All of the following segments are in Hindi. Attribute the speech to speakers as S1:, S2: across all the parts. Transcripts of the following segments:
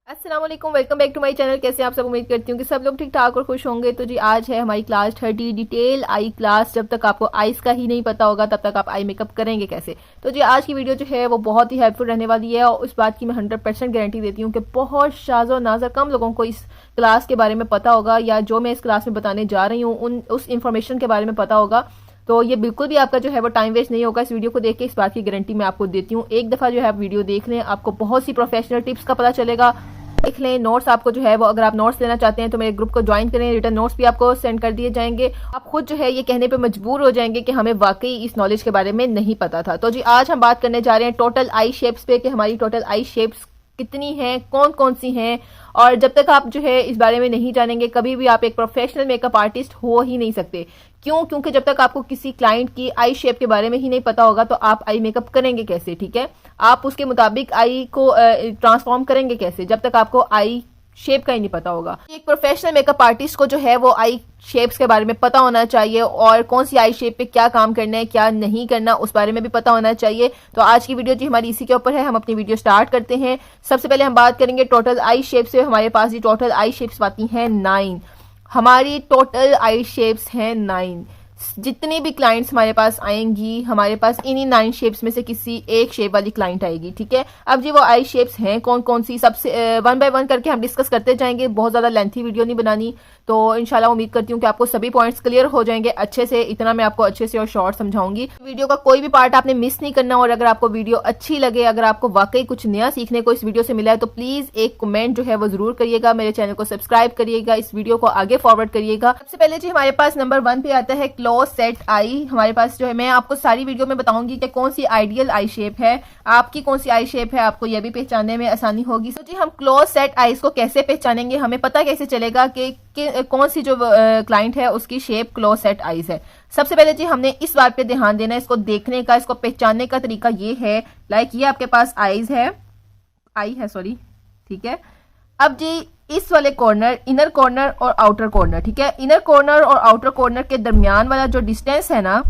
S1: अस्सलाम वालेकुम, welcome back to my channel. कैसे आप सब? उम्मीद करती हूँ कि सब लोग ठीक ठाक और खुश होंगे। तो जी आज है हमारी क्लास 30 डिटेल आई क्लास। जब तक आपको आईज का ही नहीं पता होगा तब तक आप आई मेकअप करेंगे कैसे। तो जी आज की वीडियो जो है वो बहुत ही हेल्पफुल रहने वाली है और उस बात की मैं 100% गारंटी देती हूँ कि बहुत शाज़ो नाज़र कम लोगों को इस क्लास के बारे में पता होगा या जो मैं इस क्लास में बताने जा रही हूँ उस इन्फॉर्मेशन के बारे में पता होगा। तो ये बिल्कुल भी आपका जो है वो टाइम वेस्ट नहीं होगा इस वीडियो को देख के। इस बात की गारंटी मैं आपको देती हूँ। एक दफ़ा जो है आप वीडियो देख लें, आपको बहुत सी प्रोफेशनल टिप्स का पता चलेगा। देख लें नोट्स आपको जो है वो, अगर आप नोट्स लेना चाहते हैं तो मेरे ग्रुप को ज्वाइन करें, रिटर्न नोट्स भी आपको सेंड कर दिए जाएंगे। आप खुद जो है ये कहने पे मजबूर हो जाएंगे कि हमें वाकई इस नॉलेज के बारे में नहीं पता था। तो जी आज हम बात करने जा रहे हैं टोटल आई शेप्स पे कि हमारी टोटल आई शेप्स कितनी हैं, कौन कौन सी हैं। और जब तक आप जो है इस बारे में नहीं जानेंगे कभी भी आप एक प्रोफेशनल मेकअप आर्टिस्ट हो ही नहीं सकते। क्यों? क्योंकि जब तक आपको किसी क्लाइंट की आई शेप के बारे में ही नहीं पता होगा तो आप आई मेकअप करेंगे कैसे, ठीक है। आप उसके मुताबिक आई को ट्रांसफॉर्म करेंगे कैसे जब तक आपको आई शेप का ही नहीं पता होगा। एक प्रोफेशनल मेकअप आर्टिस्ट को जो है वो आई शेप्स के बारे में पता होना चाहिए और कौन सी आई शेप पे क्या काम करना है क्या नहीं करना उस बारे में भी पता होना चाहिए। तो आज की वीडियो जी हमारी इसी के ऊपर है। हम अपनी वीडियो स्टार्ट करते हैं। सबसे पहले हम बात करेंगे टोटल आई शेप्स से। हमारे पास जी टोटल आई शेप्स आती हैं 9। हमारी टोटल आई शेप्स हैं 9। जितनी भी क्लाइंट्स हमारे पास आएंगी हमारे पास इन्हीं 9 शेप्स में से किसी एक शेप वाली क्लाइंट आएगी, ठीक है। अब जी वो आई शेप्स हैं कौन कौन सी, सबसे 1 बाय 1 करके हम डिस्कस करते जाएंगे। बहुत ज्यादा लेंथी वीडियो नहीं बनानी। तो इंशाल्लाह उम्मीद करती हूँ कि आपको सभी पॉइंट्स क्लियर हो जाएंगे अच्छे से। इतना मैं आपको अच्छे से और शॉर्ट समझाऊंगी। वीडियो का कोई भी पार्ट आपने मिस नहीं करना। और अगर आपको वीडियो अच्छी लगे, अगर आपको वाकई कुछ नया सीखने को इस वीडियो से मिला है तो प्लीज एक कमेंट जो है वो जरूर करिएगा। मेरे चैनल को सब्सक्राइब करिएगा, इस वीडियो को आगे फॉरवर्ड करिएगा। सबसे पहले जी हमारे पास नंबर 1 पे आता है क्लोज सेट आई। हमारे पास जो है, मैं आपको सारी वीडियो में बताऊंगी कि कौन सी आइडियल आई शेप है, आपकी कौन सी आई शेप है, आपको यह भी पहचानने में आसानी होगी। तो जी हम क्लोज सेट आईज को कैसे पहचानेंगे, हमें पता कैसे चलेगा कि कौन सी जो क्लाइंट है उसकी शेप क्लोज सेट आईज है। सबसे पहले जी हमने इस बात पे ध्यान देना है, इसको देखने का, इसको पहचानने का तरीका ये है। लाइक ये आपके पास आईज है, आई है सॉरी, ठीक है। अब जी इस वाले कॉर्नर, इनर कॉर्नर और आउटर कॉर्नर, ठीक है। इनर कॉर्नर और आउटर कॉर्नर के दरमियान वाला जो डिस्टेंस है ना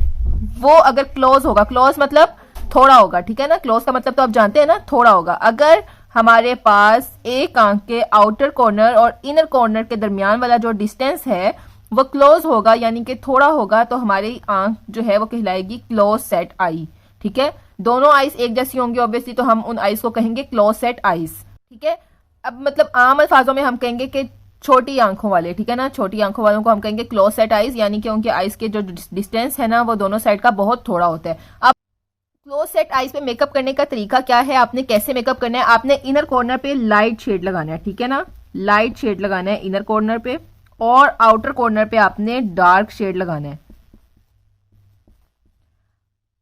S1: वो अगर क्लोज होगा, क्लोज मतलब थोड़ा होगा, ठीक है ना। क्लोज का मतलब तो आप जानते हैं ना, थोड़ा होगा। अगर हमारे पास एक आंख के आउटर कॉर्नर और इनर कॉर्नर के दरमियान वाला जो डिस्टेंस है वो क्लोज होगा यानी कि थोड़ा होगा तो हमारी आंख जो है वो कहलाएगी क्लोज सेट आई, ठीक है। दोनों आईज एक जैसी होंगी ऑब्वियसली, तो हम उन आईज को कहेंगे क्लोज सेट आईज, ठीक है। अब मतलब आम अल्फाजों में हम कहेंगे कि छोटी आंखों वाले, ठीक है ना, छोटी आंखों वालों को हम कहेंगे क्लोज सेट आईज, यानी कि उनके आईज के जो डिस्टेंस है ना वो दोनों साइड का बहुत थोड़ा होता है। अब क्लोज सेट आईज पे मेकअप करने का तरीका क्या है, आपने कैसे मेकअप करना है। आपने इनर कॉर्नर पे लाइट शेड लगाना है, ठीक है ना, लाइट शेड लगाना है इनर कॉर्नर पे, और आउटर कॉर्नर पे आपने डार्क शेड लगाना है।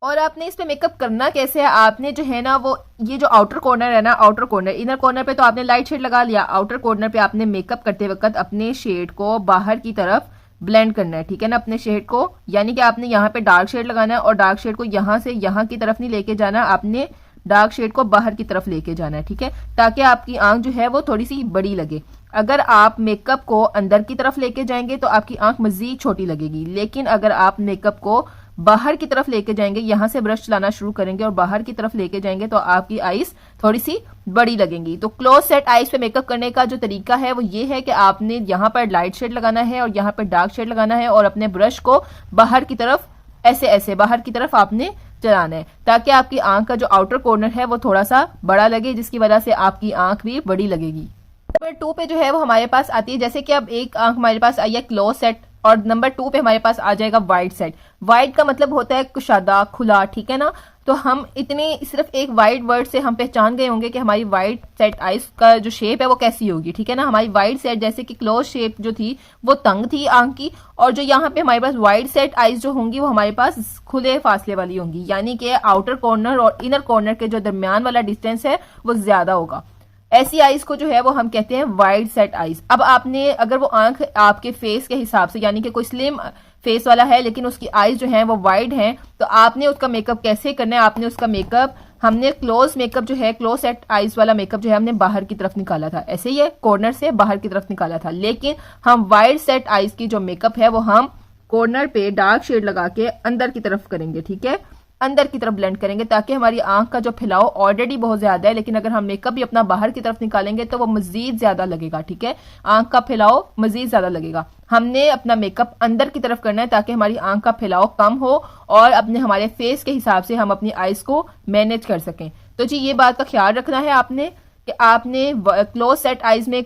S1: और आपने इस पे मेकअप करना कैसे है, आपने जो है ना वो ये जो आउटर कॉर्नर है ना, आउटर कॉर्नर, इनर कॉर्नर पे तो आपने लाइट शेड लगा लिया, आउटर कॉर्नर पे आपने मेकअप करते वक्त अपने शेड को बाहर की तरफ ब्लेंड करना है, ठीक है ना, अपने शेड को। यानी कि आपने यहाँ पे डार्क शेड लगाना है और डार्क शेड को यहाँ से यहाँ की तरफ नहीं लेके जाना, आपने डार्क शेड को बाहर की तरफ लेके जाना है, ठीक है, ताकि आपकी आंख जो है वो थोड़ी सी बड़ी लगे। अगर आप मेकअप को अंदर की तरफ लेके जाएंगे तो आपकी आंख मजीद छोटी लगेगी, लेकिन अगर आप मेकअप को बाहर की तरफ लेके जाएंगे, यहां से ब्रश चलाना शुरू करेंगे और बाहर की तरफ लेके जाएंगे तो आपकी आईज थोड़ी सी बड़ी लगेंगी। तो क्लोज सेट आईज पे मेकअप करने का जो तरीका है वो ये है कि आपने यहाँ पर लाइट शेड लगाना है और यहाँ पर डार्क शेड लगाना है और अपने ब्रश को बाहर की तरफ ऐसे ऐसे बाहर की तरफ आपने चलाना है ताकि आपकी आंख का जो आउटर कॉर्नर है वो थोड़ा सा बड़ा लगे, जिसकी वजह से आपकी आंख भी बड़ी लगेगी। नंबर 2 पे जो है वो हमारे पास आती है, जैसे कि अब एक आंख हमारे पास आई है क्लोज सेट और नंबर 2 पे हमारे पास आ जाएगा वाइड सेट। वाइड का मतलब होता है कुशादा, खुला, ठीक है ना। तो हम इतने सिर्फ एक वाइड वर्ड से हम पहचान गए होंगे कि हमारी वाइड सेट आईज का जो शेप है वो कैसी होगी, ठीक है ना। हमारी वाइड सेट जैसे कि क्लोज शेप जो थी वो तंग थी आंख की, और जो यहाँ पे हमारे पास वाइड सेट आईज जो होंगी वो हमारे पास खुले फासले वाली होंगी, यानी कि आउटर कॉर्नर और इनर कॉर्नर के जो दरमियान वाला डिस्टेंस है वो ज्यादा होगा। ऐसी आईज को जो है वो हम कहते हैं वाइड सेट आईज। अब आपने अगर वो आंख आपके फेस के हिसाब से, यानी कि कोई स्लिम फेस वाला है लेकिन उसकी आईज जो है वो वाइड हैं, तो आपने उसका मेकअप कैसे करना है, आपने उसका मेकअप, हमने क्लोज मेकअप जो है क्लोज सेट आईज वाला मेकअप जो है हमने बाहर की तरफ निकाला था, ऐसे ही है, कॉर्नर से बाहर की तरफ निकाला था। लेकिन हम वाइड सेट आईज की जो मेकअप है वो हम कॉर्नर पे डार्क शेड लगा के अंदर की तरफ करेंगे, ठीक है। अंदर की तरफ ब्लेंड करेंगे ताकि हमारी आंख का जो फैलाव ऑलरेडी बहुत ज्यादा है, लेकिन अगर हम मेकअप भी अपना बाहर की तरफ निकालेंगे तो वो मजीद ज्यादा लगेगा। ठीक है, आंख का फैलाव मजीद ज्यादा लगेगा। हमने अपना मेकअप अंदर की तरफ करना है ताकि हमारी आंख का फैलाव कम हो और अपने हमारे फेस के हिसाब से हम अपनी आईज को मैनेज कर सकें। तो जी ये बात का ख्याल रखना है आपने कि आपने क्लोज सेट आईज में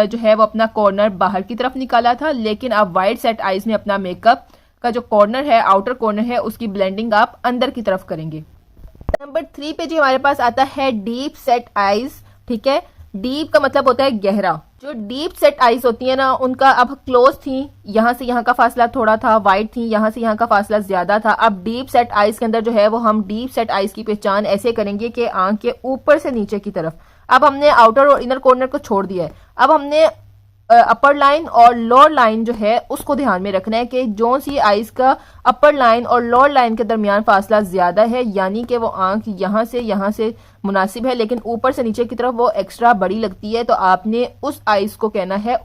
S1: जो है वो अपना कॉर्नर बाहर की तरफ निकाला था, लेकिन आप वाइड सेट आईज में अपना मेकअप का जो कॉर्नर है, आउटर कॉर्नर है, उसकी ब्लेंडिंग आप अंदर की तरफ करेंगे। नंबर 3 पे जी हमारे पास आता है डीप सेट आईज। ठीक है, डीप का मतलब होता है गहरा। जो डीप सेट आईज होती है ना, उनका अब क्लोज थी, यहाँ से यहाँ का फासला थोड़ा था, वाइड थी, यहाँ से यहाँ का फासला ज्यादा था। अब डीप सेट आईज के अंदर जो है वो हम डीप सेट आईज की पहचान ऐसे करेंगे कि आंख के ऊपर से नीचे की तरफ। अब हमने आउटर और इनर कॉर्नर को छोड़ दिया है। अब हमने अपर लाइन और लोअर लाइन जो है उसको ध्यान में रखना है कि जो सी आईज का अपर लाइन और लोअर लाइन के दरमियान फासला ज्यादा है, यानी कि वो आंख यहाँ से मुनासिब है, लेकिन ऊपर से नीचे की तरफ वो एक्स्ट्रा बड़ी लगती है, तो आपने उस आईज को कहना है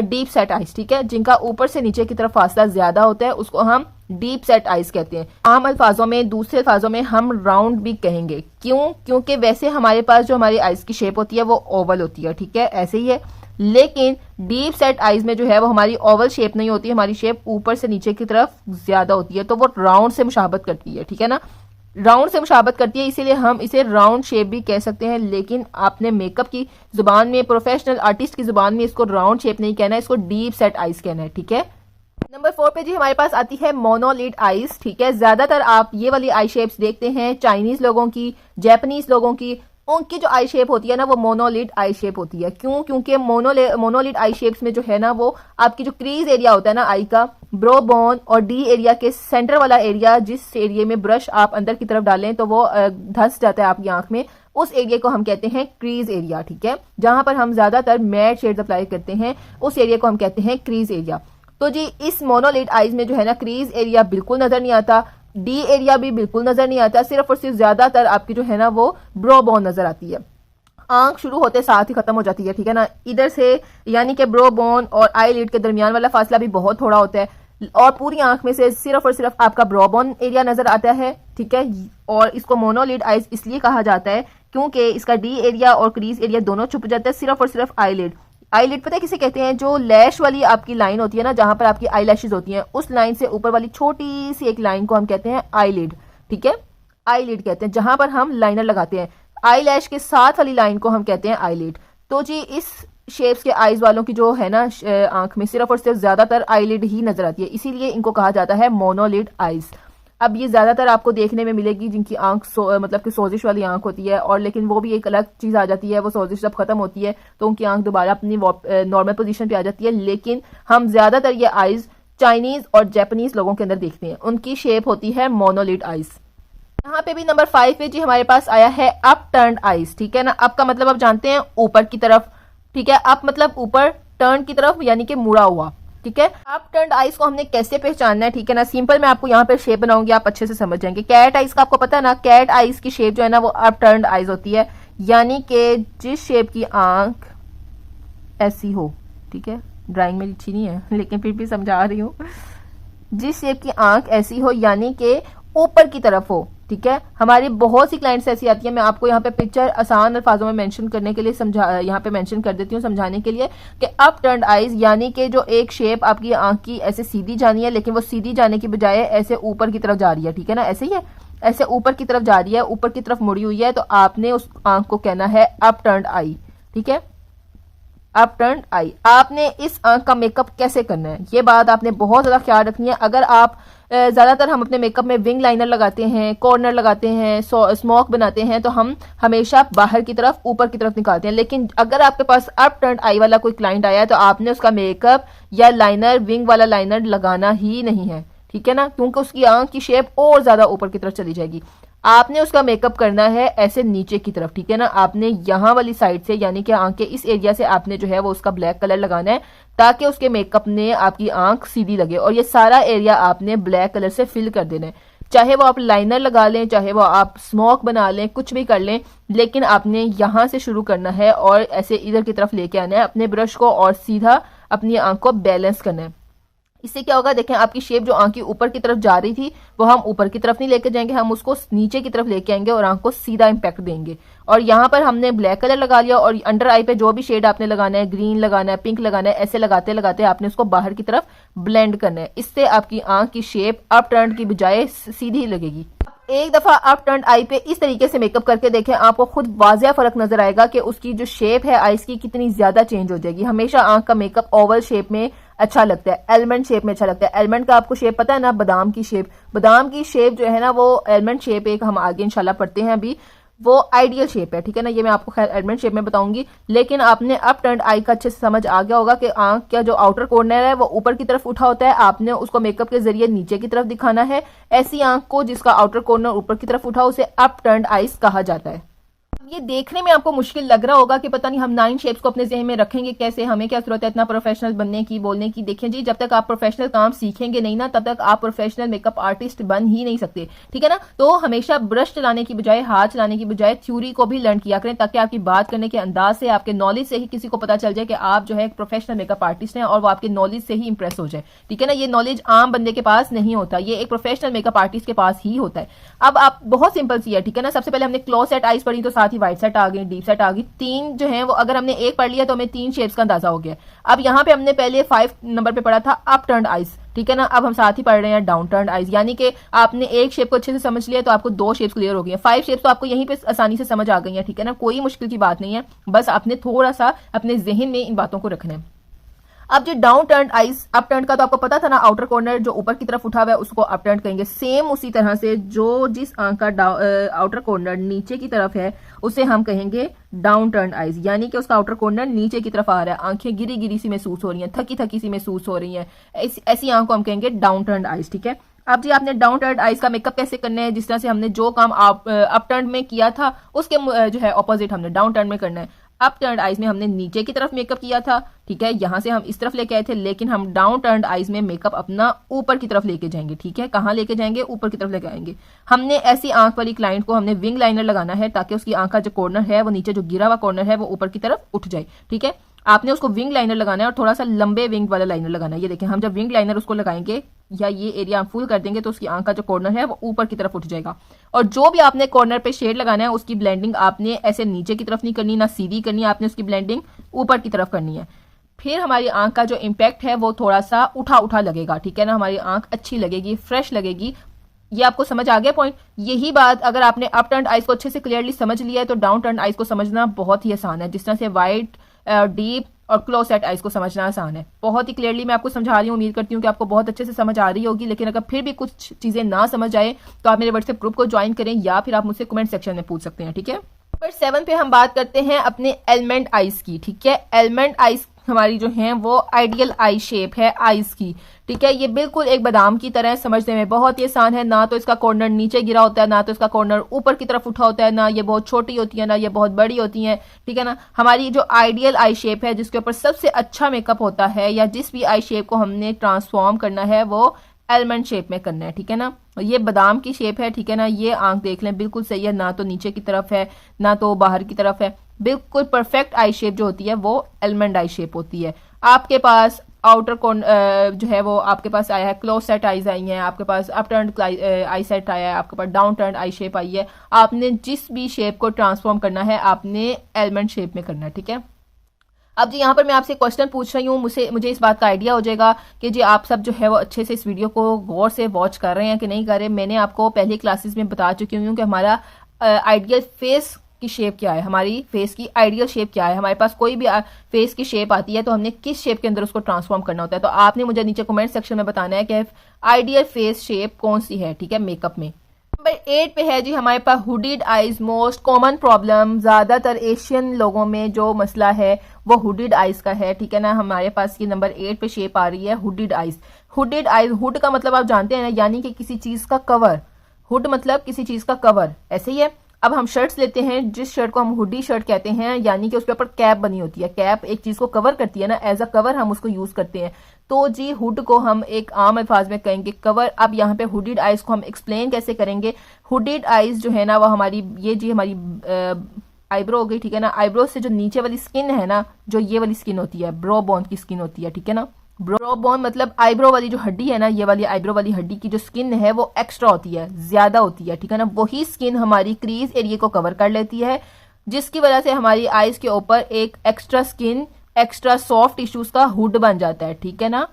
S1: डीप सेट आईज। ठीक है, जिनका ऊपर से नीचे की तरफ फासला ज्यादा होता है उसको हम डीप सेट आईज कहते हैं। आम अल्फाजों में, दूसरे अल्फाजों में हम राउंड भी कहेंगे। क्यों? क्योंकि वैसे हमारे पास जो हमारी आईज की शेप होती है वो ओवल होती है। ठीक है, ऐसे ही है, लेकिन डीप सेट आईज में जो है वो हमारी ओवल शेप नहीं होती, हमारी शेप ऊपर से नीचे की तरफ ज्यादा होती है, तो वो राउंड से मुशाबत करती है। ठीक है ना, राउंड से मुशाबत करती है, इसीलिए हम इसे राउंड शेप भी कह सकते हैं, लेकिन आपने मेकअप की जुबान में, प्रोफेशनल आर्टिस्ट की जुबान में इसको राउंड शेप नहीं कहना है, इसको डीप सेट आईज कहना है। ठीक है, नंबर 4 पे जी हमारे पास आती है मोनोलिड आईज। ठीक है, ज्यादातर आप ये वाली आई शेप्स देखते हैं चाइनीज लोगों की, जापानीज लोगों की, उनकी जो आई शेप होती है ना वो मोनोलिड आई शेप होती है। क्यों? क्योंकि मोनोलिड आई शेप्स में जो है ना वो आपकी जो क्रीज एरिया होता है ना आई का, ब्रो बोन और डी एरिया के सेंटर वाला एरिया, जिस एरिया में ब्रश आप अंदर की तरफ डालें तो वो धंस जाता है आपकी आंख में, उस एरिया को हम कहते हैं क्रीज एरिया। ठीक है, जहां पर हम ज्यादातर मैट शेड्स अप्लाई करते हैं उस एरिया को हम कहते हैं क्रीज एरिया। तो जी इस मोनोलिड आईज में जो है ना क्रीज एरिया बिल्कुल नजर नहीं आता, डी एरिया भी बिल्कुल नजर नहीं आता, सिर्फ और सिर्फ ज्यादातर आपकी जो है ना वो ब्रो बोन नजर आती है। आंख शुरू होते साथ ही खत्म हो जाती है। ठीक है ना, इधर से यानी कि ब्रो बोन और आई लिड के दरमियान वाला फासला भी बहुत थोड़ा होता है और पूरी आंख में से सिर्फ और सिर्फ आपका ब्रो बोन एरिया नजर आता है। ठीक है, और इसको मोनोलिड आईज इसलिए कहा जाता है क्योंकि इसका डी एरिया और क्रीज एरिया दोनों छुप जाता है, सिर्फ और सिर्फ आई लिड। आई लिड पता है किसे कहते हैं? जो लैश वाली आपकी लाइन होती है ना, जहां पर आपकी आई लैशेज होती हैं, उस लाइन से ऊपर वाली छोटी सी एक लाइन को हम कहते हैं आई लिड। ठीक है, आई लिड कहते हैं जहां पर हम लाइनर लगाते हैं, आई लैश के साथ वाली लाइन को हम कहते हैं आई लिड। तो जी इस शेप्स के आईज वालों की जो है ना आंख में सिर्फ और सिर्फ ज्यादातर आई लिड ही नजर आती है, इसीलिए इनको कहा जाता है मोनोलिड आईज। अब ये ज्यादातर आपको देखने में मिलेगी जिनकी आंख मतलब कि सोजिश वाली आंख होती है, और लेकिन वो भी एक अलग चीज आ जाती है, वो सोजिश जब खत्म होती है तो उनकी आंख दोबारा अपनी नॉर्मल पोजीशन पे आ जाती है। लेकिन हम ज्यादातर ये आईज चाइनीज और जापानीज लोगों के अंदर देखते हैं, उनकी शेप होती है मोनोलिड आईज। यहाँ पे भी नंबर 5 पे जी हमारे पास आया है अप टर्न आईज। ठीक है ना, अप का मतलब आप जानते हैं ऊपर की तरफ। ठीक है, अप मतलब ऊपर, टर्न की तरफ यानी कि मुड़ा हुआ। ठीक है, अप टर्न आईज को हमने कैसे पहचानना है? ठीक है ना, सिंपल मैं आपको यहाँ पे शेप बनाऊंगी, आप अच्छे से समझ जाएंगे। कैट आईज का आपको पता है ना, कैट आईज की शेप जो है ना वो अप टर्न आईज होती है, यानी कि जिस शेप की आंख ऐसी हो। ठीक है, ड्राइंग में अच्छी नहीं है लेकिन फिर भी समझा रही हूँ, जिस शेप की आंख ऐसी हो यानी कि ऊपर की तरफ हो। ठीक है, हमारी बहुत सी क्लाइंट्स ऐसी आती है, मैं आपको यहाँ पे पिक्चर आसान अल्फाजों में मेंशन करने के लिए यहाँ पे मेंशन कर देती हूँ समझाने के लिए कि अप टर्न्ड आईज यानी कि जो एक शेप आपकी आंख की ऐसे सीधी जानी है, लेकिन वो सीधी जाने की बजाय ऐसे ऊपर की तरफ जा रही है। ठीक है ना, ऐसे ही है, ऐसे ऊपर की तरफ जा रही है, ऊपर की तरफ मुड़ी हुई है, तो आपने उस आंख को कहना है अप टर्न्ड आई। ठीक है, अप टर्न्ड आई। आपने इस आंख का मेकअप कैसे करना है, ये बात आपने बहुत ज्यादा ख्याल रखनी है। अगर आप ज्यादातर हम अपने मेकअप में विंग लाइनर लगाते हैं, कॉर्नर लगाते हैं, स्मोक बनाते हैं, तो हम हमेशा बाहर की तरफ, ऊपर की तरफ निकालते हैं। लेकिन अगर आपके पास अप टर्न्ड आई वाला कोई क्लाइंट आया है तो आपने उसका मेकअप या लाइनर विंग वाला लाइनर लगाना ही नहीं है। ठीक है ना, क्योंकि उसकी आंख की शेप और ज्यादा ऊपर की तरफ चली जाएगी। आपने उसका मेकअप करना है ऐसे नीचे की तरफ। ठीक है ना, आपने यहाँ वाली साइड से यानी कि आंख के इस एरिया से आपने जो है वो उसका ब्लैक कलर लगाना है ताकि उसके मेकअप ने आपकी आंख सीधी लगे, और ये सारा एरिया आपने ब्लैक कलर से फिल कर देना है। चाहे वो आप लाइनर लगा लें, चाहे वो आप स्मोक बना लें, कुछ भी कर लें, लेकिन आपने यहाँ से शुरू करना है और ऐसे इधर की तरफ लेके आना है अपने ब्रश को और सीधा अपनी आंख को बैलेंस करना है। इससे क्या होगा, देखें आपकी शेप जो आंख की ऊपर की तरफ जा रही थी वो हम ऊपर की तरफ नहीं लेके जाएंगे, हम उसको नीचे की तरफ लेके आएंगे और आंख को सीधा इम्पैक्ट देंगे। और यहाँ पर हमने ब्लैक कलर लगा लिया और अंडर आई पे जो भी शेड आपने लगाना है, ग्रीन लगाना है, पिंक लगाना है, ऐसे लगाते लगाते आपने उसको बाहर की तरफ ब्लेंड करना है। इससे आपकी आंख की शेप अप टर्न की बजाय सीधी लगेगी। एक दफा आप टर्न आई पे इस तरीके से मेकअप करके देखें, आपको खुद वाजिया फर्क नजर आएगा कि उसकी जो शेप है आईज की कितनी ज्यादा चेंज हो जाएगी। हमेशा आंख का मेकअप ओवल शेप में अच्छा लगता है, एलमंड शेप में अच्छा लगता है। एलमंड का आपको शेप पता है ना, बादाम की शेप। बादाम की शेप जो है ना वो एलमंड शेप एक हम आगे इंशाल्लाह पढ़ते हैं अभी, वो आइडियल शेप है, ठीक है ना। ये मैं आपको खैर एडमेंट शेप में बताऊंगी, लेकिन आपने अप टर्न आई का अच्छे से समझ आ गया होगा कि आंख का जो आउटर कॉर्नर है वो ऊपर की तरफ उठा होता है, आपने उसको मेकअप के जरिए नीचे की तरफ दिखाना है। ऐसी आंख को जिसका आउटर कॉर्नर ऊपर की तरफ उठा उसे अप टर्न आईज कहा जाता है। ये देखने में आपको मुश्किल लग रहा होगा कि पता नहीं हम 9 शेप्स को अपने ज़हन में रखेंगे कैसे, हमें क्या जरूरत है इतना प्रोफेशनल बनने की, बोलने की। देखिए जी, जब तक आप प्रोफेशनल काम सीखेंगे नहीं ना, तब तक आप प्रोफेशनल मेकअप आर्टिस्ट बन ही नहीं सकते, ठीक है ना। तो हमेशा ब्रश चलाने की बजाय, हाथ चलाने की बजाय थ्योरी को भी लर्न किया करें, ताकि आपकी बात करने के अंदाज से, आपके नॉलेज से ही किसी को पता चल जाए कि आप जो है एक प्रोफेशनल मेकअप आर्टिस्ट हैं और वो आपके नॉलेज से ही इंप्रेस हो जाए, ठीक है ना। ये नॉलेज आम बंदे के पास नहीं होता, ये एक प्रोफेशनल मेकअप आर्टिस्ट के पास ही होता है। अब आप बहुत सिंपल सी है, ठीक है ना। सबसे पहले हमने क्लोज सेट आईज पढ़ी तो साथ ही वाइट सेट आ गई, डीप सेट आ गई। 3 जो है वो अगर हमने एक पढ़ लिया तो हमें 3 शेप्स का अंदाजा हो गया। अब यहाँ पे हमने पहले 5 नंबर पे पढ़ा था अप टर्न आईज, ठीक है ना। अब हम साथ ही पढ़ रहे हैं डाउन टर्न आईज, यानी कि आपने एक शेप को अच्छे से समझ लिया तो आपको 2 शेप्स क्लियर हो गई हैं। 5 शेप्स तो आपको यहीं पे आसानी से समझ आ गई हैं, ठीक है ना। कोई मुश्किल की बात नहीं है, बस आपने थोड़ा सा अपने जहन में इन बातों को रखना है। अब जो down turn eyes, up turn का तो आपको पता था ना, आउटर कॉर्नर जो ऊपर की तरफ उठा हुआ है उसको अप टर्न कहेंगे। सेम उसी तरह से जो जिस आंख का आउटर कॉर्नर नीचे की तरफ है उसे हम कहेंगे डाउन टर्न आईज, यानी कि उसका आउटर कॉर्नर नीचे की तरफ आ रहा है, आंखें गिरी गिरी सी महसूस हो रही हैं, थकी थकी सी महसूस हो रही हैं, ऐसी आंख को हम कहेंगे डाउन टर्न आईज, ठीक है। अब जी आपने डाउन टर्न आईज का मेकअप कैसे करना है, जिस तरह से हमने जो काम अप टर्न में किया था उसके जो है ऑपोजिट हमने डाउन टर्न में करना है। अप टर्न आईज में हमने नीचे की तरफ मेकअप किया था, ठीक है, यहां से हम इस तरफ लेके आए थे, लेकिन हम डाउन टर्न आईज में मेकअप अपना ऊपर की तरफ लेके जाएंगे, ठीक है। कहां लेके जाएंगे, ऊपर की तरफ लेके आएंगे। हमने ऐसी आंख वाली क्लाइंट को हमने विंग लाइनर लगाना है, ताकि उसकी आंख का जो कॉर्नर है वो नीचे जो गिरा हुआ कॉर्नर है वो ऊपर की तरफ उठ जाए, ठीक है। आपने उसको विंग लाइनर लगाना है और थोड़ा सा लंबे विंग वाला लाइनर लगाना है। ये देखें, हम जब विंग लाइनर उसको लगाएंगे या ये एरिया हम फुल कर देंगे तो उसकी आंख का जो कॉर्नर है वो ऊपर की तरफ उठ जाएगा। और जो भी आपने कॉर्नर पे शेड लगाना है उसकी ब्लेंडिंग आपने ऐसे नीचे की तरफ नहीं करनी, ना सीधी करनी है, आपने उसकी ब्लेंडिंग ऊपर की तरफ करनी है। फिर हमारी आंख का जो इम्पैक्ट है वो थोड़ा सा उठा उठा लगेगा, ठीक है ना। हमारी आंख अच्छी लगेगी, फ्रेश लगेगी। ये आपको समझ आ गया पॉइंट। यही बात अगर आपने अप टर्न आईज को अच्छे से क्लियरली समझ लिया है तो डाउन टर्न आईज को समझना बहुत ही आसान है। जिस तरह से वाइट, डीप और क्लोज सेट आईज को समझना आसान है, बहुत ही क्लियरली मैं आपको समझा रही हूँ। उम्मीद करती हूँ कि आपको बहुत अच्छे से समझ आ रही होगी। लेकिन अगर फिर भी कुछ चीजें ना समझ आए तो आप मेरे व्हाट्सएप ग्रुप को ज्वाइन करें या फिर आप मुझसे कमेंट सेक्शन में पूछ सकते हैं, ठीक है। नंबर 7 पे हम बात करते हैं अपने एलमेंट आईज की, ठीक है। एलमेंट आईज हमारी जो है वो आइडियल आई शेप है आईज की, ठीक है। ये बिल्कुल एक बादाम की तरह है, समझने में बहुत ही आसान है। ना तो इसका कॉर्नर नीचे गिरा होता है, ना तो इसका कॉर्नर ऊपर की तरफ उठा होता है, ना ये बहुत छोटी होती है, ना ये बहुत बड़ी होती है, ठीक है ना। हमारी जो आइडियल आई शेप है, जिसके ऊपर सबसे अच्छा मेकअप होता है, या जिस भी आई शेप को हमने ट्रांसफॉर्म करना है वो एलमंड शेप में करना है, ठीक है ना। ये बादाम की शेप है, ठीक है ना। ये आंख देख लें बिल्कुल सही है, ना तो नीचे की तरफ है ना तो बाहर की तरफ है, बिल्कुल परफेक्ट आई शेप जो होती है वो एलमंड आई शेप होती है। आपके पास आउटर कॉर्न जो है वो आपके पास आया है, क्लोज सेट आईज आई हैं, आपके पास अप टर्न आई सेट आया है, आपके पास डाउन टर्न आई शेप आई है। आपने जिस भी शेप को ट्रांसफॉर्म करना है आपने एलमंड शेप में करना है, ठीक है। अब जी यहाँ पर मैं आपसे क्वेश्चन पूछ रही हूँ, मुझे इस बात का आइडिया हो जाएगा कि जी आप सब जो है वो अच्छे से इस वीडियो को गौर से वॉच कर रहे हैं कि नहीं कर रहे। मैंने आपको पहली क्लासेस में बता चुकी हूँ कि हमारा आइडियल फेस की शेप क्या है, हमारी फेस की आइडियल शेप क्या है। हमारे पास कोई भी फेस की शेप आती है तो हमने किस शेप के अंदर उसको ट्रांसफॉर्म करना होता है। तो आपने मुझे नीचे कमेंट सेक्शन में बताना है कि आइडियल फेस शेप कौन सी है, ठीक है, मेकअप में। नंबर 8 पे है जी हमारे पास हुडिड आईज, मोस्ट कॉमन प्रॉब्लम, ज्यादातर एशियन लोगों में जो मसला है वो हुडिड आईज का है, ठीक है ना। हमारे पास ये नंबर 8 पे शेप आ रही है हुडिड आईज। हुडिड आईज, हुड का मतलब आप जानते हैं ना, यानी कि किसी चीज का कवर। हुड मतलब किसी चीज का कवर, ऐसे ही है। अब हम शर्ट्स लेते हैं, जिस शर्ट को हम हुडी शर्ट कहते हैं, यानी कि उसके ऊपर कैप बनी होती है। कैप एक चीज को कवर करती है ना, एज अ कवर हम उसको यूज करते हैं। तो जी हुड को हम एक आम अल्फाज में कहेंगे कवर। अब यहाँ पे हुडिड आईज को हम एक्सप्लेन कैसे करेंगे। हुडिड आईज जो है ना वो हमारी, ये जी हमारी आईब्रो हो गई, ठीक है ना। आईब्रो से जो नीचे वाली स्किन है ना, जो ये वाली स्किन होती है, ब्रो बोन की स्किन होती है, ठीक है ना, ब्रो बोन मतलब आईब्रो वाली जो हड्डी है ना, ये वाली आईब्रो वाली हड्डी की जो स्किन है वो एक्स्ट्रा होती है, ज्यादा होती है, ठीक है ना। वही स्किन हमारी क्रीज एरिया को कवर कर लेती है, जिसकी वजह से हमारी आईज के ऊपर एक extra skin, extra soft tissues का हुड बन जाता है, ठीक है ना।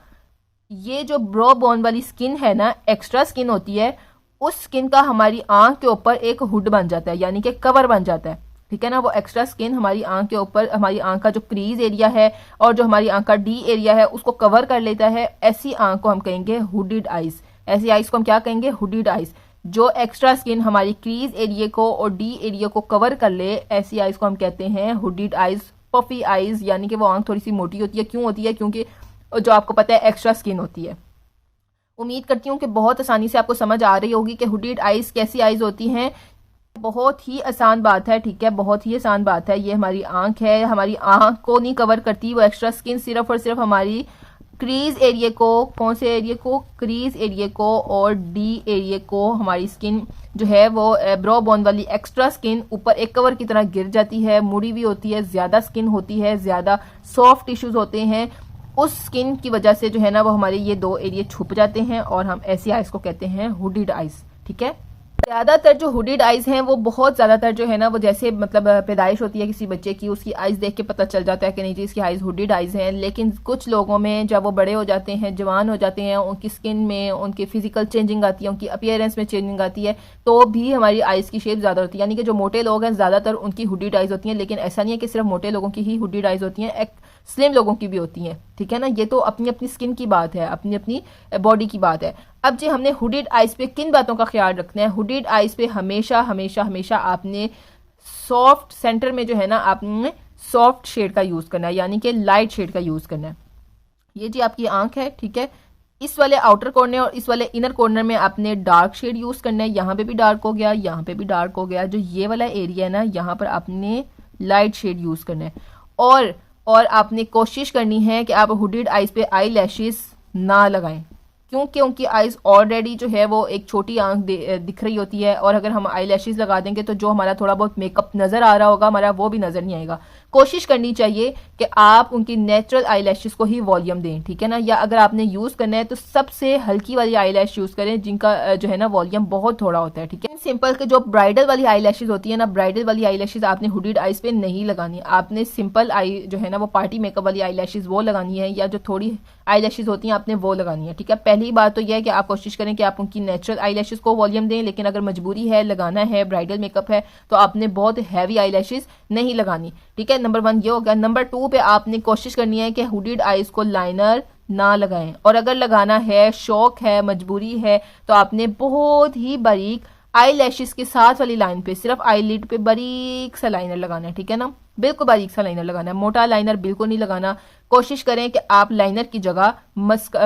S1: ये जो ब्रो बोन वाली स्किन है ना, एक्स्ट्रा स्किन होती है, उस स्किन का हमारी आंख के ऊपर एक हुड बन जाता है, यानी कि कवर बन जाता है, ठीक है ना। वो एक्स्ट्रा स्किन हमारी आंख के ऊपर, हमारी आंख का जो क्रीज एरिया है और जो हमारी आंख का डी एरिया है उसको कवर कर लेता है। ऐसी आंख को हम कहेंगे हुडिड आइज। ऐसी आइज को हम क्या कहेंगे? हुडिड आइज। जो एक्स्ट्रा स्किन हमारी क्रीज एरिया को और डी एरिया को कवर कर ले, ऐसी आइज को हम कहते हैं हुडिड आइज, पफी आइज, यानी कि वो आंख थोड़ी सी मोटी होती है। क्यों होती है? क्योंकि जो आपको पता है एक्स्ट्रा स्किन होती है। उम्मीद करती हूँ कि बहुत आसानी से आपको समझ आ रही होगी कि हुडिड आइज कैसी आइज होती हैं। बहुत ही आसान बात है, ठीक है, बहुत ही आसान बात है। ये हमारी आंख है, हमारी आंख को नहीं कवर करती वो एक्स्ट्रा स्किन, सिर्फ और सिर्फ हमारी क्रीज एरिया को, कौन से एरिया को? क्रीज एरिया को और डी एरिया को हमारी स्किन जो है वो ब्रो बोन वाली एक्स्ट्रा स्किन ऊपर एक कवर की तरह गिर जाती है, मुड़ी हुई होती है, ज्यादा स्किन होती है, ज्यादा सॉफ्ट टिश्यूज होते हैं। उस स्किन की वजह से जो है ना वो हमारे ये दो एरिया छुप जाते हैं और हम ऐसी आइज को कहते हैं हुडिड आइज, ठीक है। ज्यादातर जो हुडिड आइज हैं वो बहुत ज्यादातर जो है ना वो जैसे मतलब पैदाइश होती है किसी बच्चे की, उसकी आइज देख के पता चल जाता है कि नहीं जी इसकी आइज हुडिड आइज हैं। लेकिन कुछ लोगों में जब वो बड़े हो जाते हैं, जवान हो जाते हैं, उनकी स्किन में उनकी फिजिकल चेंजिंग आती है, उनकी अपीयरेंस में चेंजिंग आती है, तो भी हमारी आइज की शेप ज्यादा होती है। यानी कि जो मोटे लोग हैं ज्यादातर उनकी हुडिड आइज होती हैं, लेकिन ऐसा नहीं है कि सिर्फ मोटे लोगों की ही हुडिड आइज होती हैं, स्लिम लोगों की भी होती हैं, ठीक है ना। ये तो अपनी अपनी स्किन की बात है, अपनी अपनी बॉडी की बात है। अब जी हमने हुडिड आइज पे किन बातों का ख्याल रखना है? हुडिड आइज पे हमेशा हमेशा हमेशा आपने सॉफ्ट सेंटर में जो है ना आपने सॉफ्ट शेड का यूज करना है, यानी कि लाइट शेड का यूज करना है। ये जी आपकी आंख है, ठीक है, इस वाले आउटर कॉर्नर और इस वाले इनर कॉर्नर में आपने डार्क शेड यूज करना है। यहाँ पे भी डार्क हो गया, यहाँ पे भी डार्क हो गया। जो ये वाला एरिया है ना, यहाँ पर आपने लाइट शेड यूज करना है। और आपने कोशिश करनी है कि आप हुडिड आइज पे आई लैशेस ना लगाएं, क्योंकि उनकी आइज ऑलरेडी जो है वो एक छोटी आंख दिख रही होती है, और अगर हम आई लैशेस लगा देंगे तो जो हमारा थोड़ा बहुत मेकअप नजर आ रहा होगा हमारा, वो भी नजर नहीं आएगा। कोशिश करनी चाहिए कि आप उनकी नेचुरल आई लैशेस को ही वॉल्यूम दें, ठीक है ना। या अगर आपने यूज करना है तो सबसे हल्की वाली आई लैश यूज करें, जिनका जो है ना वॉल्यूम बहुत थोड़ा होता है, ठीक है। सिंपल के जो ब्राइडल वाली आई लैशेस होती है ना, ब्राइडल वाली आई लैशेस आपने हुडिड आइज पे नहीं लगानी। आपने सिंपल आई जो है ना वो पार्टी मेकअप वाली आई लैशेस वो लगानी है, या जो थोड़ी आई लैशेस होती हैं आपने वो लगानी है, ठीक है। पहली बात तो यह है कि आप कोशिश करें कि आप उनकी नेचुरल आई लैशेस को वॉल्यूम दें, लेकिन अगर मजबूरी है, लगाना है, ब्राइडल मेकअप है, तो आपने बहुत हैवी आई लैशेस नहीं लगानी, ठीक है। नंबर 1 ये हो गया। नंबर 2 पे आपने कोशिश करनी है कि हुडिड आइज को लाइनर ना लगाएं, और अगर लगाना है, शौक है, मजबूरी है, तो आपने बहुत ही बारीक आई लैशेस के साथ वाली लाइन पे सिर्फ आईलिड पे बारीक सा लाइनर लगाना है, ठीक है ना। बिल्कुल बारीक सा लाइनर लगाना है, मोटा लाइनर बिल्कुल नहीं लगाना। कोशिश करें कि आप लाइनर की जगह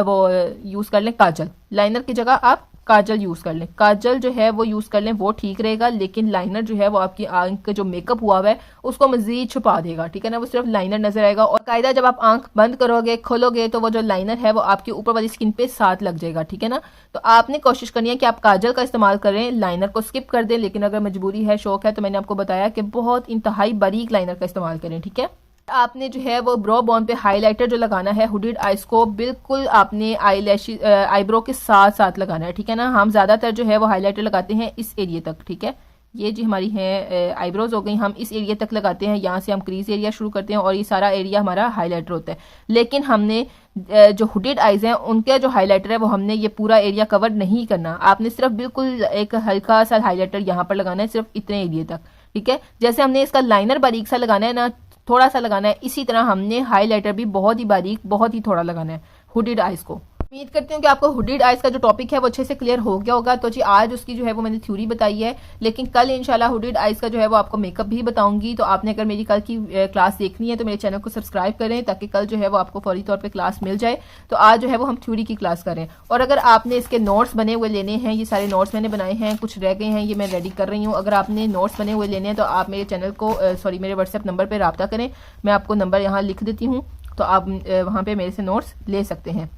S1: वो यूज कर लें काजल, लाइनर की जगह आप काजल यूज कर लें। काजल जो है वो यूज कर लें, वो ठीक रहेगा, लेकिन लाइनर जो है वो आपकी आंख का जो मेकअप हुआ हुआ है उसको मजीद छुपा देगा, ठीक है ना। वो सिर्फ लाइनर नजर आएगा, और कायदा जब आप आंख बंद करोगे, खोलोगे, तो वो जो लाइनर है वो आपकी ऊपर वाली स्किन पे साथ लग जाएगा, ठीक है ना। तो आपने कोशिश करनी है कि आप काजल का इस्तेमाल करें, लाइनर को स्किप कर दें। लेकिन अगर मजबूरी है, शौक है, तो मैंने आपको बताया कि बहुत इंतहाई बारीक लाइनर का इस्तेमाल करें, ठीक है। आपने जो है वो ब्रो बोन पे हाइलाइटर जो लगाना है हुडिड आइज को, बिल्कुल आपने आई लैशेस आईब्रो के साथ साथ लगाना है, ठीक है ना। हम ज्यादातर जो है वो हाइलाइटर लगाते हैं इस एरिया तक, ठीक है। ये जी हमारी है आईब्रोज हो गई, हम इस एरिया तक लगाते हैं, यहाँ से हम क्रीज एरिया शुरू करते हैं और ये सारा एरिया हमारा हाईलाइटर होता है। लेकिन हमने जो हुडिड आइज हैं उनका जो हाईलाइटर है वो हमने ये पूरा एरिया कवर नहीं करना। आपने सिर्फ बिल्कुल एक हल्का सा हाईलाइटर यहाँ पर लगाना है, सिर्फ इतने एरिया तक, ठीक है। जैसे हमने इसका लाइनर बारीक सा लगाना है ना, थोड़ा सा लगाना है, इसी तरह हमने हाईलाइटर भी बहुत ही बारीक, बहुत ही थोड़ा लगाना है हुडिड आइज को। उम्मीद करती हूँ कि आपको हुडिड आइज का जो टॉपिक है वो अच्छे से क्लियर हो गया होगा। तो जी आज उसकी जो है वो मैंने थ्योरी बताई है, लेकिन कल इंशाल्लाह हुडिड आइज का जो है वो आपको मेकअप भी बताऊंगी। तो आपने अगर मेरी कल की क्लास देखनी है तो मेरे चैनल को सब्सक्राइब करें, ताकि कल जो है वो आपको फौरी तौर पर क्लास मिल जाए। तो आज जो है वो हम थ्योरी की क्लास करें, और अगर आपने इसके नोट्स बने हुए लेने हैं, ये सारे नोट्स मैंने बनाए हैं, कुछ रह गए हैं, ये मैं रेडी कर रही हूँ। अगर आपने नोट्स बने हुए लेने हैं तो आप मेरे चैनल को मेरे व्हाट्सएप नंबर पर रब्ता करें, मैं आपको नंबर यहाँ लिख देती हूँ, तो आप वहाँ पे मेरे से नोट्स ले सकते हैं,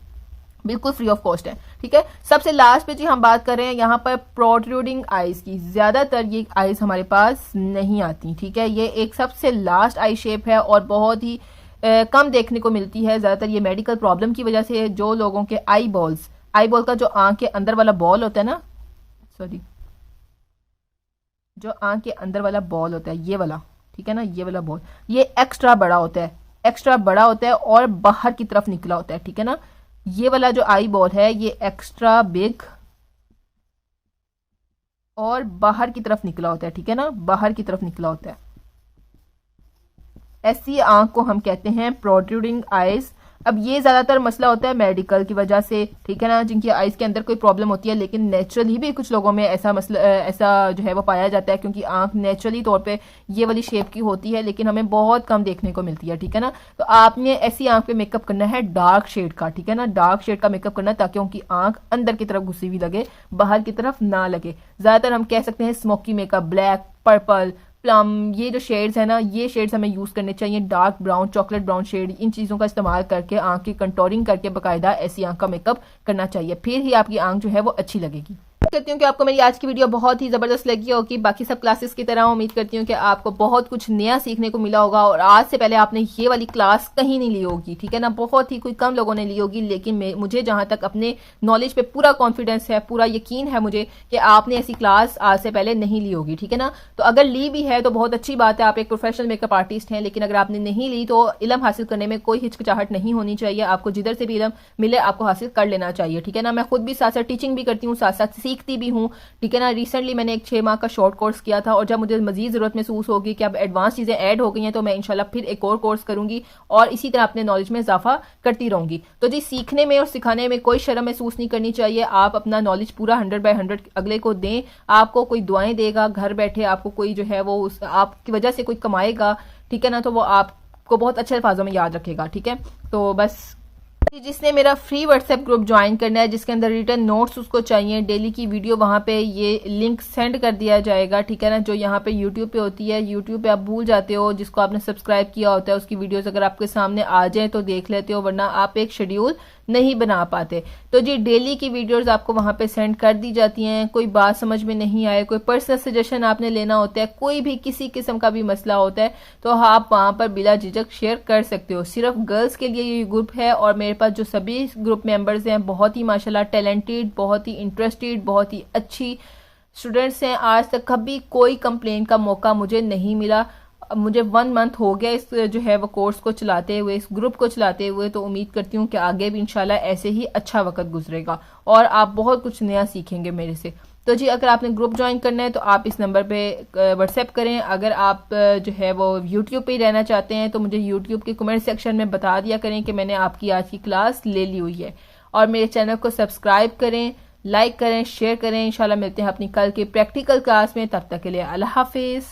S1: बिल्कुल फ्री ऑफ कॉस्ट है, ठीक है। सबसे लास्ट पे जी हम बात कर रहे हैं यहाँ पर प्रोट्रूडिंग आईज की। ज्यादातर ये आईज हमारे पास नहीं आती, ठीक है। ये एक सबसे लास्ट आई शेप है और बहुत ही कम देखने को मिलती है। ज़्यादातर ये मेडिकल प्रॉब्लम की वजह से जो लोगों के आई बॉल का जो आंख के अंदर वाला बॉल होता है ना, सॉरी, जो आंख के अंदर वाला बॉल होता है ये वाला, ठीक है ना, ये वाला बॉल ये एक्स्ट्रा बड़ा होता है, एक्स्ट्रा बड़ा होता है और बाहर की तरफ निकला होता है, ठीक है ना। ये वाला जो आई बॉल है ये एक्स्ट्रा बिग और बाहर की तरफ निकला होता है, ठीक है ना, बाहर की तरफ निकला होता है। ऐसी आंख को हम कहते हैं प्रोट्रूडिंग आईज। अब ये ज्यादातर मसला होता है मेडिकल की वजह से, ठीक है ना, जिनकी आईज के अंदर कोई प्रॉब्लम होती है, लेकिन नेचुरली भी कुछ लोगों में ऐसा मसला ऐसा जो है वो पाया जाता है, क्योंकि आंख नेचुरली तौर पे ये वाली शेप की होती है, लेकिन हमें बहुत कम देखने को मिलती है, ठीक है ना। तो आपने ऐसी आंख पे मेकअप करना है डार्क शेड का, ठीक है ना, डार्क शेड का मेकअप करना, ताकि उनकी आंख अंदर की तरफ घुसी हुई लगे, बाहर की तरफ ना लगे। ज्यादातर हम कह सकते हैं smoky makeup, black, purple, plum, ये जो शेड्स है ना, ये शेड्स हमें यूज करने चाहिए। Dark brown, chocolate brown shade, इन चीजों का इस्तेमाल करके आंख की कंटोरिंग करके बाकायदा ऐसी आंख का मेकअप करना चाहिए, फिर ही आपकी आंख जो है वो अच्छी लगेगी। करती हूँ कि आपको मेरी आज की वीडियो बहुत ही जबरदस्त लगी होगी। बाकी सब क्लासेस की तरह उम्मीद करती हूँ कि आपको बहुत कुछ नया सीखने को मिला होगा, और आज से पहले आपने ये वाली क्लास कहीं नहीं ली होगी, ठीक है ना, बहुत ही कोई कम लोगों ने ली होगी, लेकिन मुझे जहां तक अपने नॉलेज पे पूरा कॉन्फिडेंस है, पूरा यकीन है मुझे कि आपने ऐसी क्लास आज से पहले नहीं ली होगी, ठीक है ना। तो अगर ली भी है तो बहुत अच्छी बात है, आप एक प्रोफेशनल मेकअप आर्टिस्ट हैं, लेकिन अगर आपने नहीं ली तो इल्म हासिल करने में कोई हिचकिचाहट नहीं होनी चाहिए। आपको जिधर से भी इल्म मिले आपको हासिल कर लेना चाहिए, ठीक है ना। मैं खुद भी साथ साथ टीचिंग भी करती हूँ, साथ साथ सीखती भी हूँ, ठीक है ना। रिसेंटली मैंने एक 6 माह का शॉर्ट कोर्स किया था, और जब मुझे मजीद जरूरत महसूस होगी कि अब एडवांस चीजें ऐड हो गई हैं, तो मैं इंशाल्लाह फिर एक और कोर्स करूंगी और इसी तरह अपने नॉलेज में इजाफा करती रहूंगी। तो जी, सीखने में और सिखाने में कोई शर्म महसूस नहीं करनी चाहिए। आप अपना नॉलेज पूरा 100/100 अगले को दें। आपको कोई दुआएं देगा घर बैठे, आपको कोई जो है वो आपकी वजह से कोई कमाएगा, ठीक है ना, तो वो आपको बहुत अच्छे अल्फाजों में याद रखेगा, ठीक है। तो बस जिसने मेरा फ्री व्हाट्सएप ग्रुप ज्वाइन करना है, जिसके अंदर रिटर्न नोट्स उसको चाहिए, डेली की वीडियो, वहां पे ये लिंक सेंड कर दिया जाएगा, ठीक है ना। जो यहाँ पे यूट्यूब पे होती है, यूट्यूब पे आप भूल जाते हो, जिसको आपने सब्सक्राइब किया होता है उसकी वीडियोस अगर आपके सामने आ जाए तो देख लेते हो, वरना आप एक शेड्यूल नहीं बना पाते। तो जी, डेली की वीडियोस आपको वहां पे सेंड कर दी जाती हैं। कोई बात समझ में नहीं आए, कोई पर्सनल सजेशन आपने लेना होता है, कोई भी किसी किस्म का भी मसला होता है, तो आप वहां पर बिला झिझक शेयर कर सकते हो। सिर्फ गर्ल्स के लिए ये ग्रुप है, और मेरे पास जो सभी ग्रुप मेंबर्स हैं बहुत ही माशाल्लाह टैलेंटेड, बहुत ही इंटरेस्टेड, बहुत ही अच्छी स्टूडेंट्स हैं। आज तक कभी कोई कंप्लेन का मौका मुझे नहीं मिला। मुझे 1 मंथ हो गया इस जो है वो कोर्स को चलाते हुए, इस ग्रुप को चलाते हुए। तो उम्मीद करती हूँ कि आगे भी इंशाल्लाह ऐसे ही अच्छा वक्त गुजरेगा और आप बहुत कुछ नया सीखेंगे मेरे से। तो जी, अगर आपने ग्रुप ज्वाइन करना है तो आप इस नंबर पे व्हाट्सएप करें। अगर आप जो है वो यूट्यूब पे ही रहना चाहते हैं तो मुझे यूट्यूब के कमेंट सेक्शन में बता दिया करें कि मैंने आपकी आज की क्लास ले ली हुई है, और मेरे चैनल को सब्सक्राइब करें, लाइक करें, शेयर करें। इंशाल्लाह मिलते हैं अपनी कल की प्रैक्टिकल क्लास में। तब तक के लिए अल्लाह हाफिज।